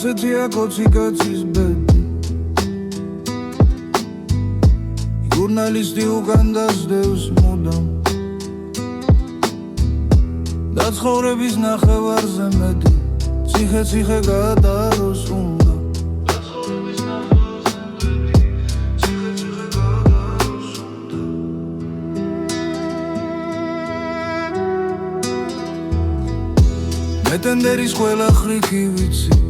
ასეთია კოცი კაცის ბედი ჟურნალისტი უკან დასდევს მუდამ და ცხოვრების ნახევარზე მეტი ციხე გადააროს უნდა მე ტენდერის ყველა ხრიქი ვიცი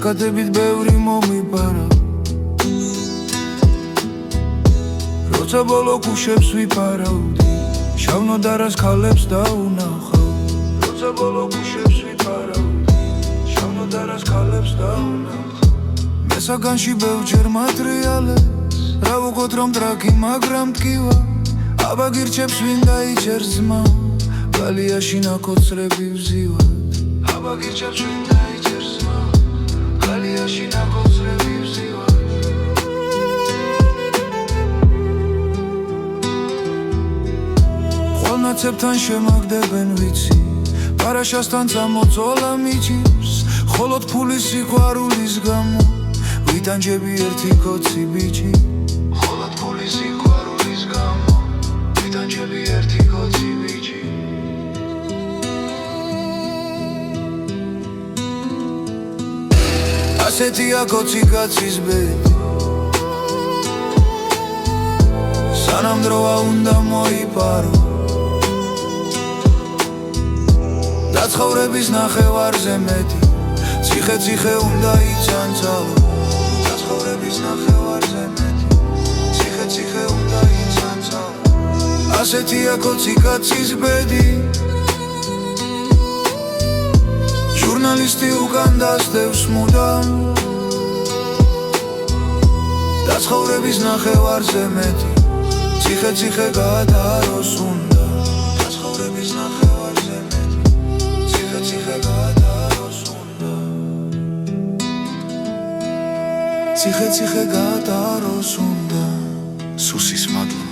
ათკათებით ბევრი მომიპარა როცა ბოლო გუშებს ვიფარავდი შავნოდარას ქალებს დაუნახავ როცა ბოლო გუშებს ვიფარავდი შავნოდარას ქალებს დაუნახავ მე საგანში ბევრჯერ მატრიალებს რა ვუყოთ რომ ტრაკი მაგრამ ტკივა აბა გირჩევს ვინ დაიჭერს ძმა გალიაში ნაკოცრები ვზივად აბა გირჩევს ვინ დაიჭერს ძმა გალიაში ნაკოცრები ვზივად ნაცებთან შემაგდებენ ვიცი პარაშასთან წამოწოლა მიჭირს ხოლოდ ფულის სიყვარულის გამო ვიტანჯები ერთი კოცი ბიჭი ხოლოდ ფულის სიყვარულის გამო ვიტანჯები ერთი კოცი ბიჭი ასეთია კოცი კაცის ბედი სანამ დროა უნდა მოიპარო და ცხოვრების ნახევარზე მეტი ციხე უნდა იცანცალო და ცხოვრების ნახევარზე მეტი ციხე უნდა იცანცალო ასეთია კოცი კაცის ბედი ჟურნალისტი უკან დასდევს მუდამ და ცხოვრების ნახევარზე მეტი ციხე გადააროს უნდა და ცხოვრების ნახევარზე მეტი ციხე გადააროს უნდა ციხე გადააროს უნდა სუსის მადლ